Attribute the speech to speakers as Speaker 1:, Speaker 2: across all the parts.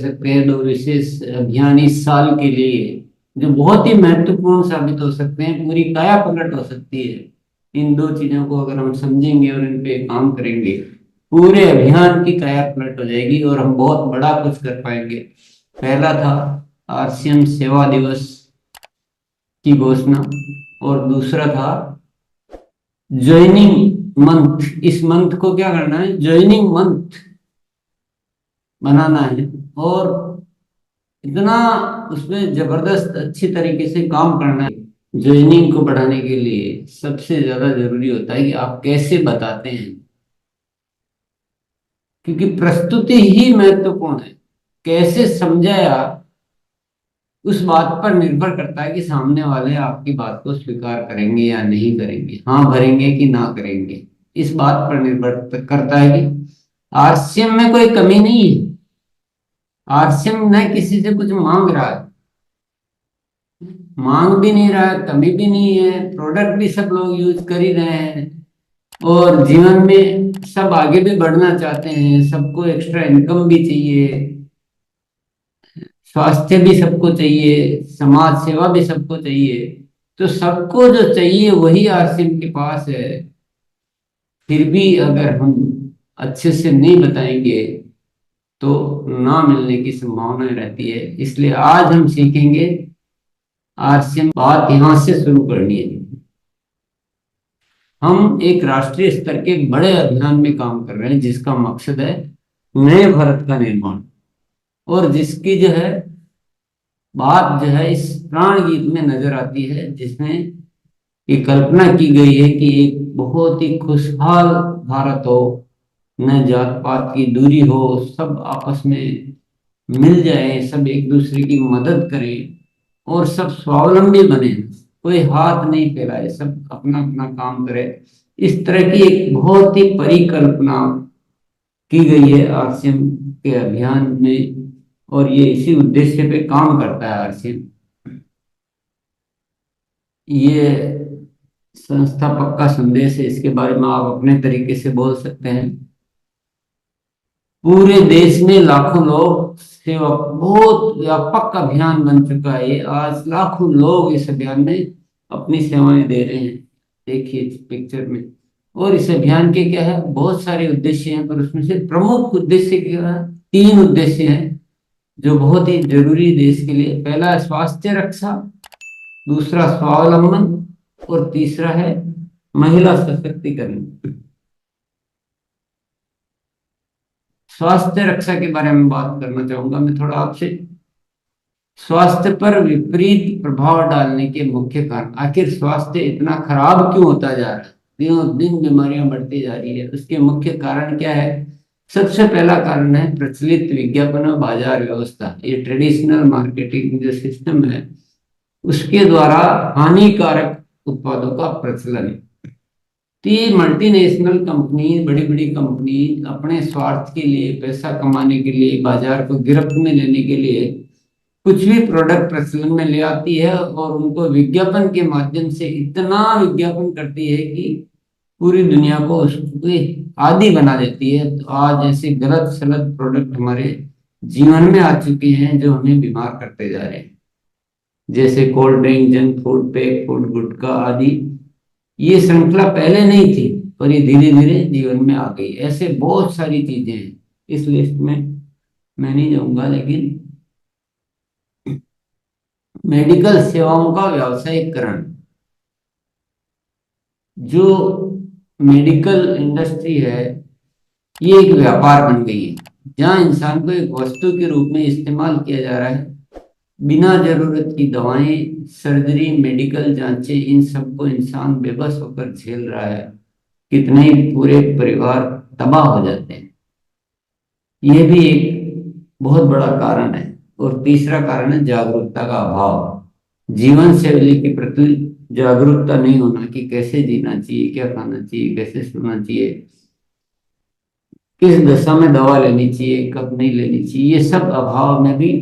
Speaker 1: सकते हैं दो विशेष अभियान इस साल के लिए जो बहुत ही महत्वपूर्ण साबित हो सकते हैं, पूरी काया पलट हो सकती है। इन दो चीजों को अगर हम समझेंगे और इन पे काम करेंगे, पूरे अभियान की काया पलट हो जाएगी और हम बहुत बड़ा कुछ कर पाएंगे। पहला था आरसीएम सेवा दिवस की घोषणा, और दूसरा था ज्वाइनिंग मंथ। इस मंथ को क्या करना है, ज्वाइनिंग मंथ बनाना है, और इतना उसमें जबरदस्त अच्छी तरीके से काम करना है। ज्वाइनिंग को बढ़ाने के लिए सबसे ज्यादा जरूरी होता है कि आप कैसे बताते हैं, क्योंकि प्रस्तुति ही महत्वपूर्ण है। कैसे समझाया उस बात पर निर्भर करता है कि सामने वाले आपकी बात को स्वीकार करेंगे या नहीं करेंगे, हाँ भरेंगे कि ना करेंगे। इस बात पर निर्भर करता है कि आरसीएम में कोई कमी नहीं है। आरसीएम न किसी से कुछ मांग रहा है, मांग भी नहीं रहा है, कमी भी नहीं है, प्रोडक्ट भी सब लोग यूज कर ही रहे हैं, और जीवन में सब आगे भी बढ़ना चाहते हैं, सबको एक्स्ट्रा इनकम भी चाहिए, स्वास्थ्य भी सबको चाहिए, समाज सेवा भी सबको चाहिए। तो सबको जो चाहिए वही आरसीएम के पास है। फिर भी अगर हम अच्छे से नहीं बताएंगे तो ना मिलने की संभावना रहती है। इसलिए आज हम सीखेंगे आरसीएम, बात यहां से शुरू करनी है। हम एक राष्ट्रीय स्तर के बड़े अभियान में काम कर रहे हैं जिसका मकसद है नए भारत का निर्माण, और जिसकी जो है बात जो है इस प्राण गीत में नजर आती है, जिसमें ये कल्पना की गई है कि एक बहुत ही खुशहाल भारत हो, न जात पात की दूरी हो, सब आपस में मिल जाए, सब एक दूसरे की मदद करें और सब स्वावलंबी बने, कोई हाथ नहीं फैलाए, सब अपना अपना काम करे। इस तरह की एक बहुत ही परिकल्पना की गई है आरसीएम के अभियान में, और ये इसी उद्देश्य पे काम करता है आरसीएम। ये संस्थापक का संदेश है, इसके बारे में आप अपने तरीके से बोल सकते हैं। पूरे देश में लाखों लोग सेवा, बहुत व्यापक अभियान बन चुका है ये। आज लाखों लोग इस अभियान में अपनी सेवाएं दे रहे हैं, देखिए इस पिक्चर में। और इस अभियान के क्या है, बहुत सारे उद्देश्य हैं, पर उसमें से प्रमुख उद्देश्य क्या है, तीन उद्देश्य हैं जो बहुत ही जरूरी देश के लिए। पहला है स्वास्थ्य रक्षा, दूसरा स्वावलंबन, और तीसरा है महिला सशक्तिकरण। स्वास्थ्य रक्षा के बारे में बात करना चाहूंगा मैं थोड़ा आपसे। स्वास्थ्य पर विपरीत प्रभाव डालने के मुख्य कारण, आखिर स्वास्थ्य इतना खराब क्यों होता जा रहा है, दिनों दिन बीमारियां बढ़ती जा रही है, उसके मुख्य कारण क्या है। सबसे पहला कारण है प्रचलित विज्ञापन और बाजार व्यवस्था। ये ट्रेडिशनल मार्केटिंग जो सिस्टम है उसके द्वारा हानिकारक उत्पादों का प्रचलन। तो ये मल्टीनेशनल कंपनी, बड़ी बड़ी कंपनी अपने स्वार्थ के लिए, पैसा कमाने के लिए, बाजार को गिरफ्त में लेने के लिए कुछ भी प्रोडक्ट प्रचलन में ले आती है, और उनको विज्ञापन के माध्यम से इतना विज्ञापन करती है कि पूरी दुनिया को उसके आदी बना देती है। तो आज ऐसे गलत सलत प्रोडक्ट हमारे जीवन में आ चुके हैं जो हमें बीमार करते जा रहे हैं, जैसे cold drink, junk food, pack food, gutkha आदि। ये श्रृंखला पहले नहीं थी, पर ये धीरे धीरे जीवन में आ गई। ऐसे बहुत सारी चीजें हैं, इस लिस्ट में मैं नहीं जाऊंगा, लेकिन मेडिकल सेवाओं का व्यावसायीकरण, जो मेडिकल इंडस्ट्री है ये एक व्यापार बन गई है, जहां इंसान को एक वस्तु के रूप में इस्तेमाल किया जा रहा है। बिना जरूरत की दवाएं, सर्जरी, मेडिकल जांचें, इन सबको इंसान बेबस होकर झेल रहा है। कितने ही पूरे परिवार तबाह हो जाते हैं। यह भी एक बहुत बड़ा कारण है। और तीसरा कारण है जागरूकता का अभाव। जीवन शैली के प्रति जागरूकता नहीं होना कि कैसे जीना चाहिए, क्या खाना चाहिए, कैसे सोना चाहिए, किस दशा में दवा लेनी चाहिए, कब नहीं लेनी चाहिए, ये सब अभाव में भी,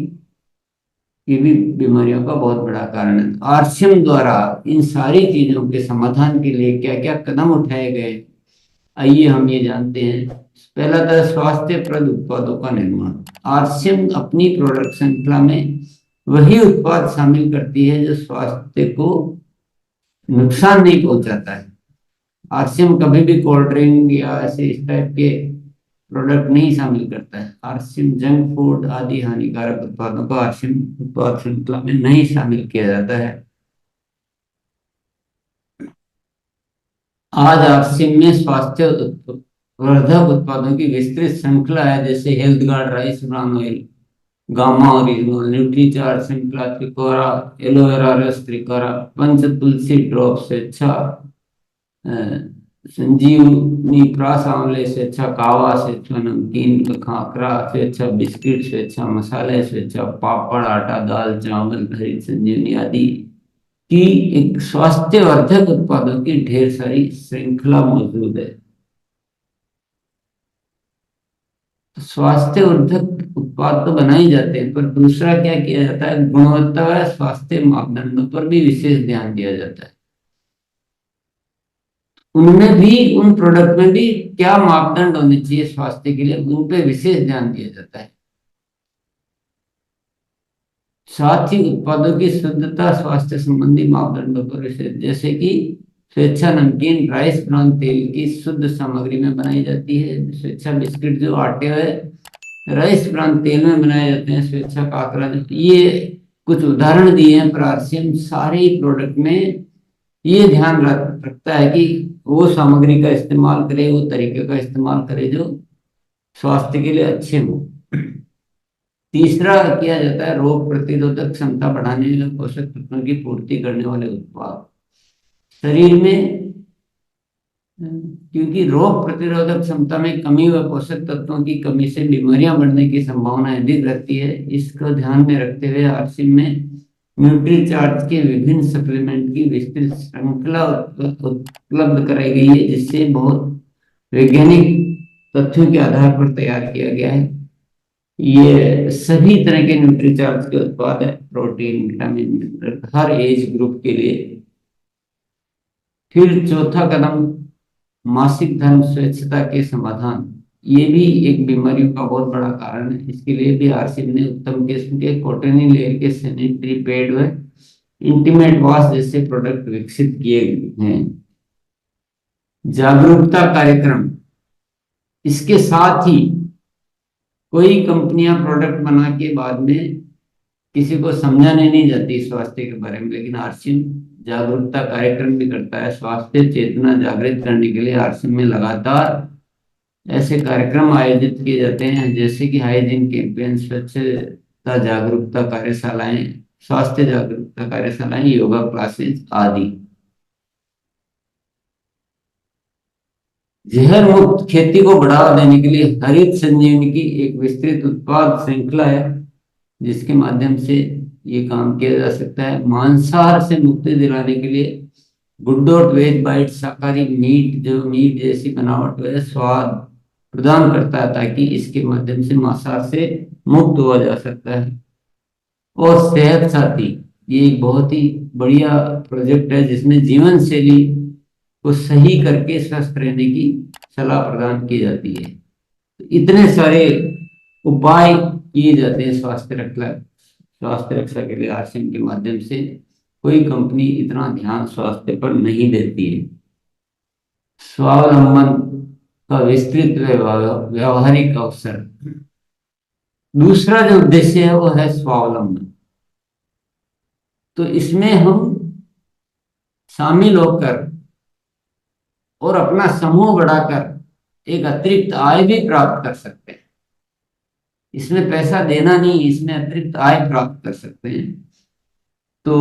Speaker 1: ये भी बीमारियों का बहुत बड़ा कारण है। आरसीएम द्वारा इन सारी चीजों के समाधान के लिए क्या क्या कदम उठाए गए, आइए हम ये जानते हैं। पहला था स्वास्थ्यप्रद उत्पादों का निर्माण। आरसीएम अपनी प्रोडक्ट श्रृंखला में वही उत्पाद शामिल करती है जो स्वास्थ्य को नुकसान नहीं पहुंचाता है। आरसीएम कभी भी कोल्ड ड्रिंक या ऐसे इस टाइप के प्रोडक्ट नहीं शामिल करता है। आरसीएम जंक फूड आदि हानिकारक उत्पादों को आरसीएम उत्पाद श्रृंखला में नहीं शामिल किया जाता है। आज आरसीएम में स्वास्थ्य वर्धक उत्पादों की विस्तृत श्रृंखला है, जैसे health guard rice bran oil, Gama original, Nutricharge श्रृंखला, त्रिकोरा, एलोवेरा रस त्रिकोरा, पंच तुलसी ड्रॉप से अच्छा, संजीवनी प्रास आंवले से अच्छा, कावा से अच्छा, नमकीन खाकरा से अच्छा, बिस्किट से अच्छा, मसाले से अच्छा, पापड़ आटा दाल चावल हरी संजीवनी आदि की एक स्वास्थ्यवर्धक उत्पादों की ढेर सारी श्रृंखला मौजूद है। तो स्वास्थ्यवर्धक उत्पाद तो बनाए जाते हैं, पर दूसरा क्या किया जाता है, गुणवत्ता व स्वास्थ्य मापदंडों पर भी विशेष ध्यान दिया जाता है। उनमें भी, उन प्रोडक्ट में भी क्या मापदंड होने चाहिए स्वास्थ्य के लिए, उन पे विशेष ध्यान दिया जाता है। साथ ही उत्पादों की शुद्धता स्वास्थ्य संबंधी मापदंडों पर विशेष, जैसे कि स्वेच्छा नमकीन राइस ब्रान तेल की शुद्ध सामग्री में बनाई जाती है, स्वेच्छा बिस्किट जो आटे हुए राइस ब्रान तेल में बनाए जाते हैं, स्वेच्छा काकरा, ये कुछ उदाहरण दिए हैं। पर आरसीएम सारे ही प्रोडक्ट में ये ध्यान रखता है कि वो सामग्री का इस्तेमाल करे, वो तरीके का इस्तेमाल करे जो स्वास्थ्य के लिए अच्छे हो। तीसरा किया जाता है रोग प्रतिरोधक क्षमता बढ़ाने व पोषक तत्वों की पूर्ति करने वाले उत्पाद। शरीर में क्योंकि रोग प्रतिरोधक क्षमता में कमी व पोषक तत्वों की कमी से बीमारियां बढ़ने की संभावना अधिक रहती है, इसको ध्यान में रखते हुए आरसीएम में न्यूट्रीचार्ज के विभिन्न सप्लीमेंट की विस्तृत श्रृंखला उपलब्ध कराई गई है, जिससे बहुत वैज्ञानिक तथ्यों के आधार पर तैयार किया गया है। ये सभी तरह के न्यूट्रीचार्ज के उत्पाद है, प्रोटीन विटामिन हर एज ग्रुप के लिए। फिर चौथा कदम मासिक धर्म स्वच्छता के समाधान, ये भी एक बीमारियों का बहुत बड़ा कारण है। इसके लिए भी आरसीएम ने उत्तम किस्म के कॉटनी लेयर के सैनिटरी पैड व इंटीमेट वॉश जैसे प्रोडक्ट विकसित किए हैं। जागरूकता कार्यक्रम, इसके साथ ही कोई कंपनियां प्रोडक्ट बना के बाद में किसी को समझाने नहीं जाती स्वास्थ्य के बारे में, लेकिन आरसीएम जागरूकता कार्यक्रम भी करता है। स्वास्थ्य चेतना जागृत करने के लिए आरसीएम में लगातार ऐसे कार्यक्रम आयोजित किए जाते हैं, जैसे कि हाइजीन कैंपेन, स्वच्छता जागरूकता कार्यशालाएं, स्वास्थ्य जागरूकता कार्यशालाएं, योगा क्लासेस आदि। जहर मुक्त खेती को बढ़ावा देने के लिए हरित संजीवनी की एक विस्तृत उत्पाद श्रृंखला है, जिसके माध्यम से ये काम किया जा सकता है। मांसाहार से मुक्ति दिलाने के लिए गुड वेज बाइट शाकाहारी मीट, जो मीट जैसी बनावट व स्वाद प्रदान करता है, ताकि इसके माध्यम से मांसाहार से मुक्त हुआ जा सकता है। और सेहत साथी, ये एक बहुत ही बढ़िया प्रोजेक्ट है, जिसमें जीवन शैली को सही करके स्वस्थ रहने की सलाह प्रदान की जाती है। इतने सारे उपाय किए जाते हैं स्वास्थ्य रक्षा के लिए आरसीएम के माध्यम से। कोई कंपनी इतना ध्यान स्वास्थ्य पर नहीं देती है। स्वावलंबन का विस्तृत व्यवहारिक अवसर, दूसरा जो उद्देश्य है वो है स्वावलंबन। तो इसमें हम शामिल होकर और अपना समूह बढ़ाकर एक अतिरिक्त आय भी प्राप्त कर सकते हैं। इसमें पैसा देना नहीं, इसमें अतिरिक्त आय प्राप्त कर सकते हैं। तो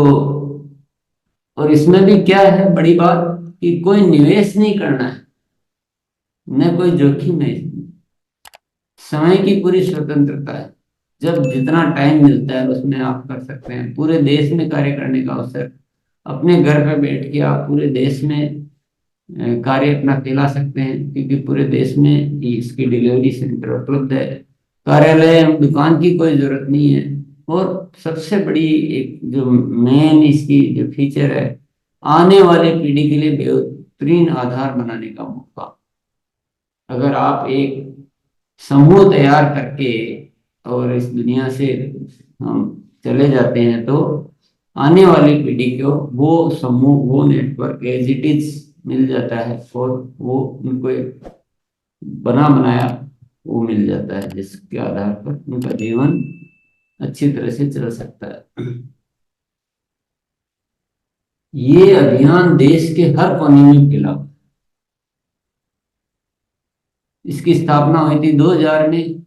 Speaker 1: और इसमें भी क्या है बड़ी बात, कि कोई निवेश नहीं करना है, न कोई जोखिम है। समय की पूरी स्वतंत्रता है, जब जितना टाइम मिलता है उसमें आप कर सकते हैं। पूरे देश में कार्य करने का अवसर, अपने घर पर बैठ के आप पूरे देश में कार्य अपना फैला सकते हैं, क्योंकि पूरे देश में इसकी डिलीवरी सेंटर उपलब्ध है। कार्यालय दुकान की कोई जरूरत नहीं है। और सबसे बड़ी एक जो मेन इसकी जो फीचर है, आने वाले पीढ़ी के लिए बेहतरीन आधार बनाने का मौका। अगर आप एक समूह तैयार करके और इस दुनिया से हम चले जाते हैं, तो आने वाली पीढ़ी को वो समूह, वो नेटवर्क एज इट इज मिल जाता है, और वो उनको एक बना बनाया वो मिल जाता है, जिसके आधार पर उनका जीवन अच्छी तरह से चल सकता है। ये अभियान देश के हर कोने में फैला। इसकी स्थापना हुई थी 2000 में।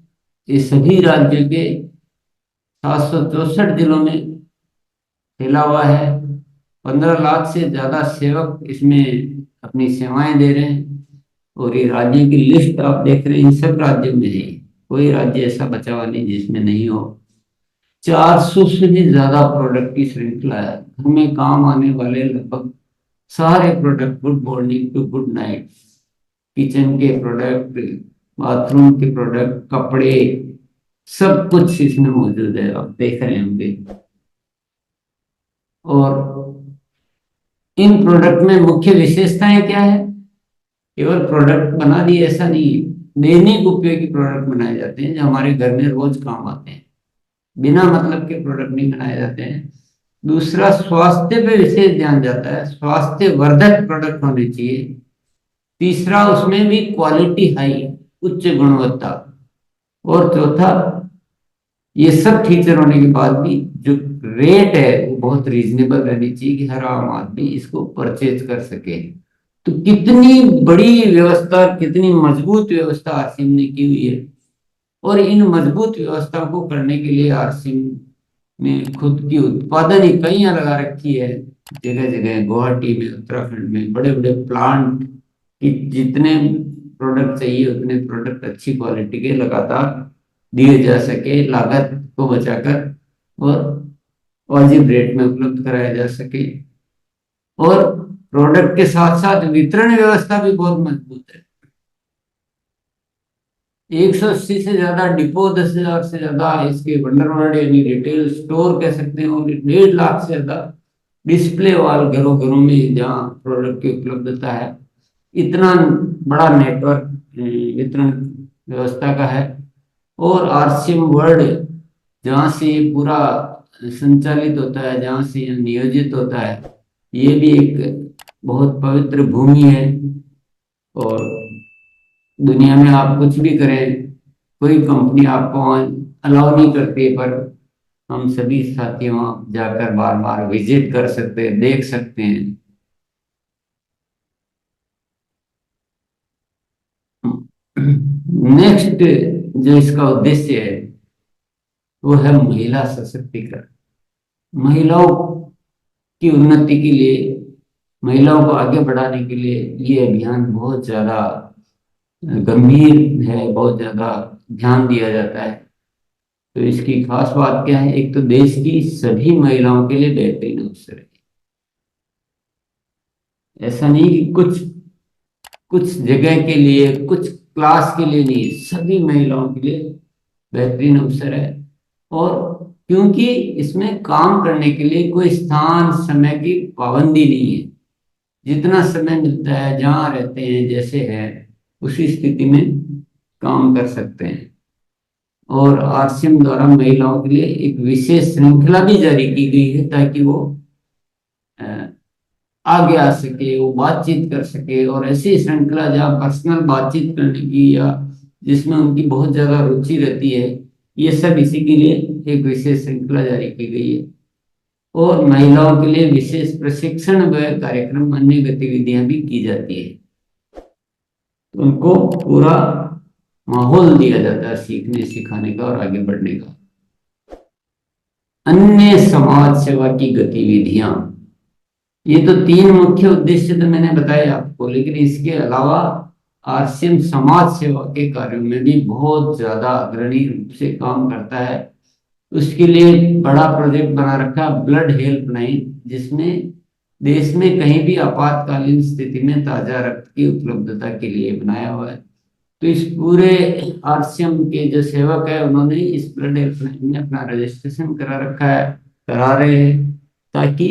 Speaker 1: ये सभी राज्यों के 764 जिलों में फैला हुआ है। 15 लाख से ज्यादा सेवक इसमें अपनी सेवाएं दे रहे हैं। और ये राज्यों की लिस्ट आप देख रहे हैं, इन सब राज्यों में है। कोई राज्य ऐसा बचा हुआ नहीं जिसमें नहीं हो। 400 से भी ज्यादा प्रोडक्ट की श्रृंखला है। घर में काम आने वाले लगभग सारे product, good morning to good night, kitchen के प्रोडक्ट, बाथरूम के प्रोडक्ट, कपड़े, सब कुछ इसमें मौजूद है, आप देख रहे होंगे। और इन प्रोडक्ट में मुख्य विशेषताएं क्या है? केवल प्रोडक्ट बना दिए ऐसा नहीं है। दैनिक उपयोगी प्रोडक्ट बनाए जाते हैं जो हमारे घर में रोज काम आते हैं। बिना मतलब के प्रोडक्ट नहीं बनाए जाते हैं। दूसरा, स्वास्थ्य पे विशेष ध्यान जाता है, स्वास्थ्य वर्धक प्रोडक्ट होने चाहिए। तीसरा, उसमें भी क्वालिटी हाई, उच्च गुणवत्ता। और चौथा, ये सब फीचर होने के बाद भी जो रेट है वो बहुत रीजनेबल रहनी चाहिए कि हर आम आदमी इसको परचेज कर सके। तो कितनी बड़ी व्यवस्था, कितनी मजबूत व्यवस्था आरसीएम ने की हुई है। और इन मजबूत व्यवस्था को करने के लिए आरसीएम ने खुद की उत्पादन इकाइयां लगा रखी है जगह जगह। गुवाहाटी में, उत्तराखंड में बड़े बड़े प्लांट कि जितने प्रोडक्ट चाहिए उतने प्रोडक्ट अच्छी क्वालिटी के लगातार दिए जा सके, लागत को बचाकर, और वाजिब रेट में उपलब्ध कराया जा सके। और प्रोडक्ट के साथ साथ वितरण व्यवस्था भी बहुत मजबूत है। 180 से ज्यादा डिपो, 10,000 से ज्यादा इसके भंडारवाड़ यानी रिटेल स्टोर कह सकते हैं, और 1.5 लाख से ज्यादा डिस्प्ले वाल घरों घरों में जहाँ प्रोडक्ट की उपलब्धता है। इतना बड़ा नेटवर्क वितरण व्यवस्था का है। और आरसीएम वर्ल्ड जहाँ से ये पूरा संचालित होता है, जहाँ से ये नियोजित होता है, ये भी एक बहुत पवित्र भूमि है। और दुनिया में आप कुछ भी करें, कोई कंपनी आपको अलाउ नहीं करती, पर हम सभी साथी वहाँ जाकर बार बार विजिट कर सकते हैं, देख सकते हैं। नेक्स्ट जो इसका उद्देश्य है वो है महिला सशक्तिकरण। महिलाओं की उन्नति के लिए, महिलाओं को आगे बढ़ाने के लिए ये अभियान बहुत ज्यादा गंभीर है, बहुत ज्यादा ध्यान दिया जाता है। तो इसकी खास बात क्या है? एक तो देश की सभी महिलाओं के लिए बेहतरीन अवसर है। ऐसा नहीं कि कुछ कुछ जगह के लिए, कुछ क्लास के लिए नहीं, सभी महिलाओं के लिए बेहतरीन अवसर है। और क्योंकि इसमें काम करने के लिए कोई स्थान समय की पाबंदी नहीं है। जितना समय मिलता है, जहाँ रहते हैं, जैसे है उसी स्थिति में काम कर सकते हैं। और आरसीएम द्वारा महिलाओं के लिए एक विशेष श्रृंखला भी जारी की गई है ताकि वो अ, आगे आ सके, वो बातचीत कर सके। और ऐसी श्रृंखला जहाँ पर्सनल बातचीत करने की, या जिसमें उनकी बहुत ज्यादा रुचि रहती है, ये सब इसी के लिए एक विशेष श्रृंखला जारी की गई है। और महिलाओं के लिए विशेष प्रशिक्षण व कार्यक्रम, अन्य गतिविधियां भी की जाती है। उनको पूरा माहौल दिया जाता है सीखने सिखाने का और आगे बढ़ने का। अन्य समाज सेवा की गतिविधियां, ये तो 3 मुख्य उद्देश्य तो मैंने बताए आपको, लेकिन इसके अलावा आरसीएम समाज सेवा के कार्यों में भी बहुत ज्यादा अग्रणी रूप से काम करता है। उसके लिए बड़ा प्रोजेक्ट बना रखा है, ब्लड हेल्पलाइन, जिसमें देश में कहीं भी आपातकालीन स्थिति में ताजा रक्त की उपलब्धता के लिए बनाया हुआ है। तो इस पूरे आरसीएम के जो सेवक है उन्होंने इस ब्लड हेल्पलाइन में अपना रजिस्ट्रेशन करा रखा है, करा रहे हैं, ताकि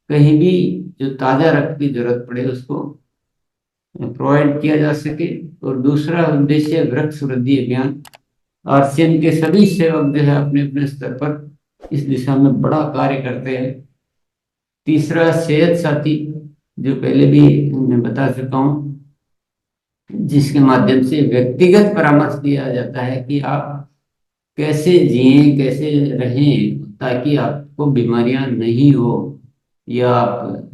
Speaker 1: कहीं भी जो ताजा रक्त की जरूरत पड़े उसको प्रोवाइड किया जा सके। और दूसरा उद्देश्य वृक्ष वृद्धि अभियान। आरसीएम के सभी सेवक जो है अपने अपने स्तर पर इस दिशा में बड़ा कार्य करते हैं। तीसरा सेहत साथी, जो पहले भी मैं बता चुका हूँ, जिसके माध्यम से व्यक्तिगत परामर्श दिया जाता है कि आप कैसे जिएं, कैसे रहें ताकि आपको बीमारियां नहीं हो, या आप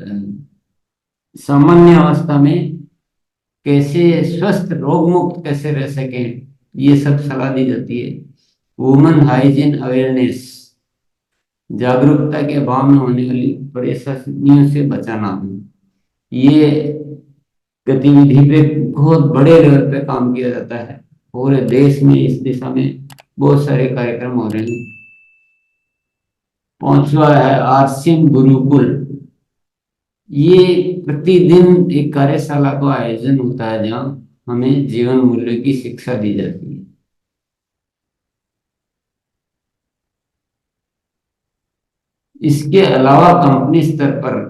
Speaker 1: सामान्य अवस्था में कैसे स्वस्थ रोग मुक्त कैसे रह सकें, ये सब सलाह दी जाती है। वुमेन हाइजीन अवेयरनेस, जागरूकता के अभाव में होने वाली परेशानियों से बचाना। ये गतिविधि पे बहुत बड़े लेवल पे काम किया जाता है। पूरे देश में इस दिशा में बहुत सारे कार्यक्रम हो रहे हैं। पांचवा है आरसीएम गुरुकुल। ये प्रतिदिन एक कार्यशाला का आयोजन होता है जहाँ हमें जीवन मूल्य की शिक्षा दी जाती है। इसके अलावा कंपनी स्तर पर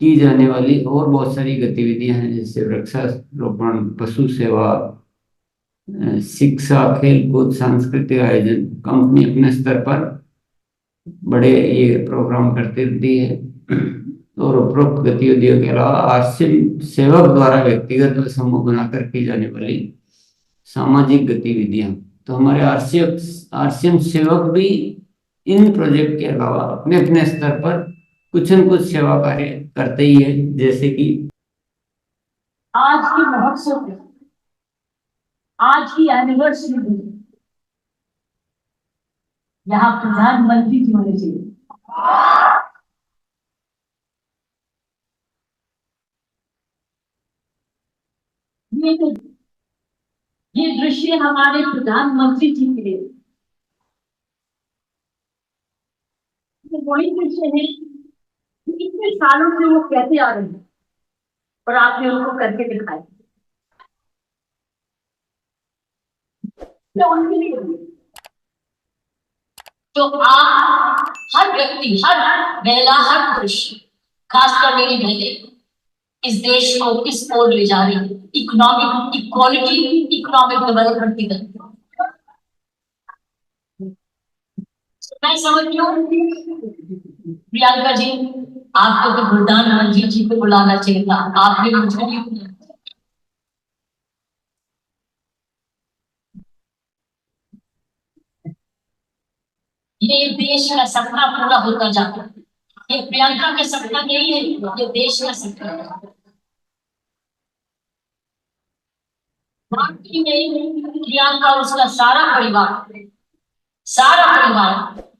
Speaker 1: की जाने वाली और बहुत सारी गतिविधियां हैं, जैसे वृक्षारोपण, पशु सेवा, शिक्षा, खेल कूद, सांस्कृतिक आयोजन। कंपनी अपने स्तर पर बड़े ये प्रोग्राम करती रहती है। और उपरोक्त गतिविधियों के अलावा आरसीएम सेवक द्वारा व्यक्तिगत व समूह बनाकर की जाने वाली सामाजिक गतिविधियां। तो हमारे आरसीएम आरसीएम सेवक भी इन प्रोजेक्ट के अलावा अपने अपने स्तर पर कुछ न कुछ सेवा कार्य करते ही है। जैसे कि
Speaker 2: आज की महोत्सव, आज की एनिवर्सरी यहाँ प्रधानमंत्री जी होने चाहिए। ये दृश्य हमारे प्रधानमंत्री जी के लिए वही दृश्य है इतने सालों से वो कहते आ रहे हैं और आपने उनको करके दिखाया। तो उनके लिए तो आप हर व्यक्ति, हर महिला, हर पुरुष, खासकर मेरी बहनें इस देश को किस ओर ले जा रही है, इकोनॉमिक इक्वालिटी, इकोनॉमिक डेवलपमेंट की तरफ। मैं समझती हूँ प्रियंका जी, आपको तो प्रधानमंत्री जी को बुलाना चाहिए था, आपने मुझे नहीं बुलाया। ये देश का सपना पूरा होता जाता है। ये प्रियंका का सपना नहीं है, ये देश का सपना है। प्रियंका, उसका सारा परिवार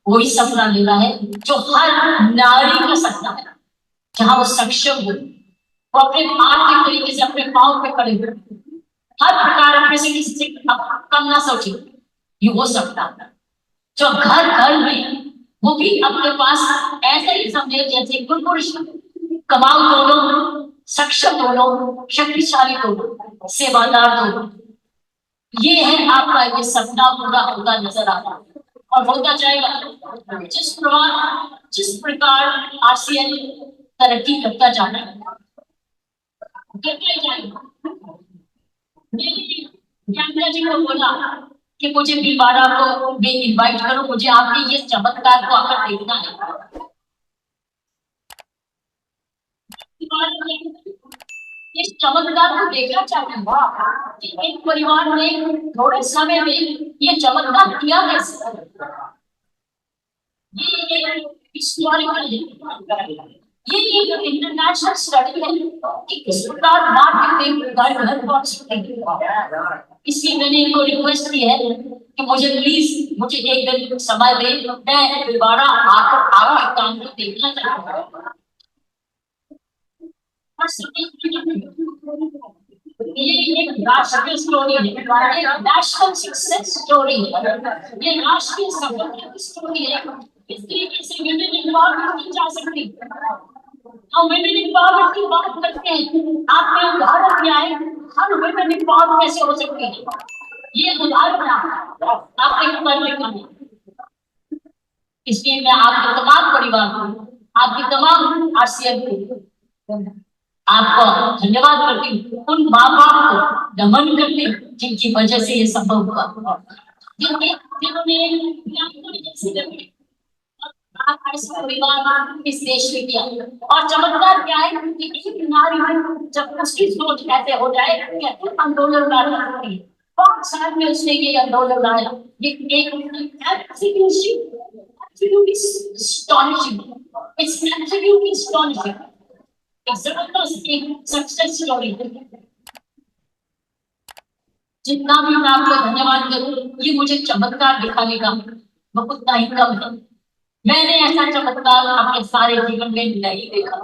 Speaker 2: वही सपना ले रहा है जो हर नारी का सपना है, जहां वो सक्षम हो, वो अपने आर्थिक तरीके से अपने पांव पे खड़े हो, हर प्रकार अपने से किसी से कम ना सोचे। ये वो सपना जो घर घर में वो भी अपने पास ऐसे ही समझे जैसे गुण पुरुष, कमाऊ दोनों, सक्षम दोनों, शक्तिशाली दोनों, सेवादार दोनों। ये है आपका ये सपना पूरा होता नजर आ रहा है और होता जाएगा। जिस प्रकार आरसीएम तरक्की करता जाना है, करते जाएगा। प्रियंका जी को बोला कि मुझे बीबारा को भी इनवाइट करो, मुझे आपके ये चमत्कार को आकर देखना है। इस चमत्कार को देखना चाहूंगा कि एक परिवार ने थोड़े समय में ये चमत्कार किया कैसे। ये हिस्टोरिकल, ये एक इंटरनेशनल स्टडी है कि किस प्रकार मार्केटिंग घर घर पहुंच सकते हैं। इसलिए मैंने इनको रिक्वेस्ट की है कि मुझे एक दिन समय दें, मैं दोबारा आकर आपके काम को देखना चाहूंगा। ये एक राष्ट्रीय स्टोरी है, एक नेशनल सक्सेस स्टोरी है, ये राष्ट्रीय सफलता की स्टोरी है। इस तरीके से विमेन एम्पावरमेंट की जा सकती है। हम विमेन एम्पावरमेंट की बात करते हैं, आपने उदाहरण दिया है, हम विमेन एम्पावर कैसे हो सकते हैं, ये उदाहरण आपके ऊपर लिखा है। इसलिए मैं आपके तमाम परिवार को, आपके तमाम आरसीएम को आपको धन्यवाद करती हूँ उन माँ बाप को नमन करते हैं जिनकी वजह से ये संभव हुआ, जिन्होंने जैसे ऐसा परिवार इस देश में किया। और चमत्कार क्या है कि एक नारी जब उसकी सोच ऐसे हो जाए कि आंदोलन ला सकती है, 5 साल में उसने ये आंदोलन लाया। ये एक absolutely astonishing, it's absolutely astonishing, एक जबरदस्त एक सक्सेस स्टोरी। जितना भी मैं आपको धन्यवाद करूं, ये मुझे चमत्कार दिखाने का वो उतना ही कम है। मैंने ऐसा चमत्कार अपने सारे जीवन में नहीं देखा।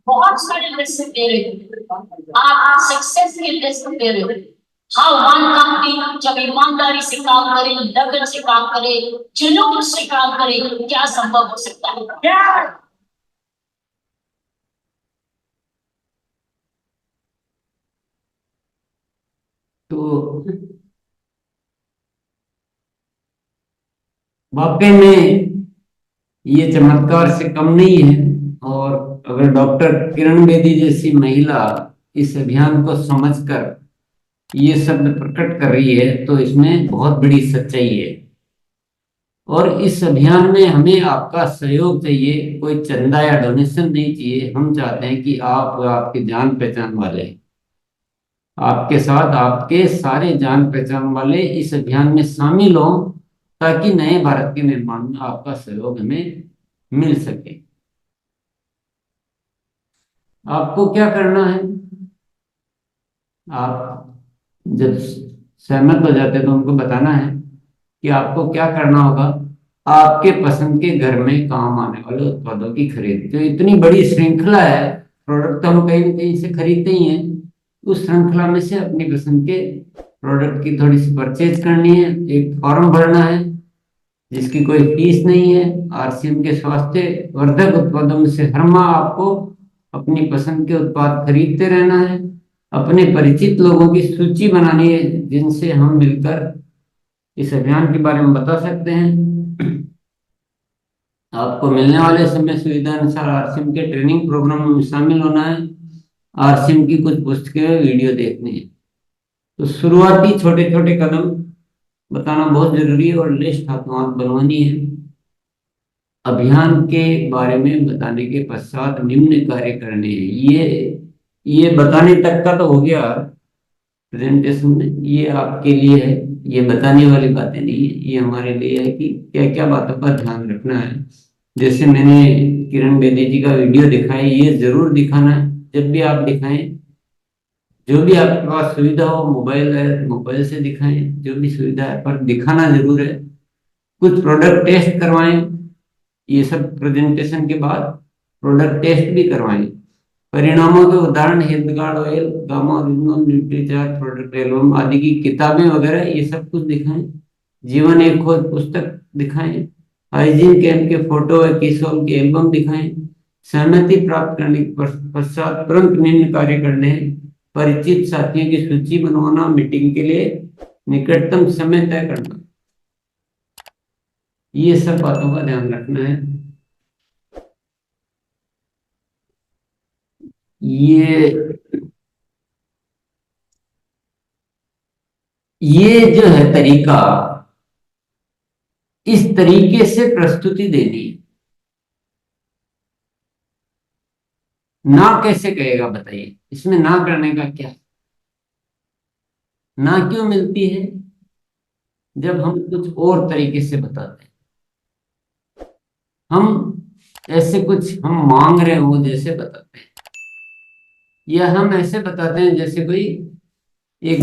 Speaker 2: बहुत सारे लेसन दे रहे हो आप, सक्सेस के लेसन दे रहे हो। हाउ वन कंपनी जब ईमानदारी से काम करे, लगन से काम करे, जुनून से काम करे, क्या संभव हो सकता है? क्या
Speaker 1: तो वाकई में ये चमत्कार से कम नहीं है। और अगर डॉक्टर किरण बेदी जैसी महिला इस अभियान को समझकर ये शब्द प्रकट कर रही है तो इसमें बहुत बड़ी सच्चाई है। और इस अभियान में हमें आपका सहयोग चाहिए, कोई चंदा या डोनेशन नहीं चाहिए। हम चाहते हैं कि आप और आपके जान पहचान वाले, आपके साथ आपके सारे जान पहचान वाले इस अभियान में शामिल हों, ताकि नए भारत के निर्माण में आपका सहयोग हमें मिल सके। आपको क्या करना है, आप जब सहमत हो जाते हैं तो उनको बताना है कि आपको क्या करना होगा। आपके पसंद के घर में काम आने वाले उत्पादों की खरीद, जो इतनी बड़ी श्रृंखला है, प्रोडक्ट तो हम कहीं न कहीं से खरीदते ही हैं, उस श्रृंखला में से अपनी पसंद के प्रोडक्ट की थोड़ी सी परचेज करनी है। एक फॉर्म भरना है जिसकी कोई फीस नहीं है। आरसीएम के स्वास्थ्य वर्धक उत्पादों में से हर माह आपको अपनी पसंद के उत्पाद खरीदते रहना है। अपने परिचित लोगों की सूची बनानी है जिनसे हम मिलकर इस अभियान के बारे में बता सकते हैं। आपको मिलने वाले समय सुविधा अनुसार आरसीएम के ट्रेनिंग प्रोग्राम में शामिल होना है। आरसीएम की कुछ पुस्तकें वीडियो देखनी है। तो शुरुआती छोटे छोटे कदम बताना बहुत जरूरी है और लिस्ट हाथों हाथ बनवानी है। अभियान के बारे में बताने के पश्चात निम्न कार्य करने हैं। ये बताने तक का तो हो गया प्रेजेंटेशन में, ये आपके लिए है, ये बताने वाली बातें नहीं है। ये हमारे लिए है कि क्या क्या बातों पर ध्यान रखना है। जैसे मैंने किरण बेदी जी का वीडियो दिखाया, ये जरूर दिखाना है। जब भी आप दिखाएं, जो भी आपके पास सुविधा हो, मोबाइल है मोबाइल से दिखाएं, जो भी सुविधा है, पर दिखाना जरूर है। कुछ प्रोडक्ट टेस्ट करवाएं, ये सब प्रेजेंटेशन के बाद प्रोडक्ट टेस्ट भी करवाएं। परिणामों के उदाहरण Hindguard oil, Gama original, Nutricharge product album आदि की किताबें वगैरह ये सब कुछ दिखाएं। जीवन एक खोज पुस्तक दिखाएं। हाइजीन कैंप के फोटो व किशोर के एल्बम दिखाएं। सहमति प्राप्त करने के पश्चात तुरंत निम्न कार्य करने हैं। परिचित साथियों की सूची बनवाना, मीटिंग के लिए निकटतम समय तय करना, ये सब बातों का ध्यान रखना है। ये ये जो है तरीका, इस तरीके से प्रस्तुति देनी है। ना कैसे कहेगा बताइए, इसमें ना करने का क्या? ना क्यों मिलती है? जब हम कुछ और तरीके से बताते हैं, हम ऐसे कुछ हम मांग रहे हो जैसे बताते हैं, या हम ऐसे बताते हैं जैसे कोई एक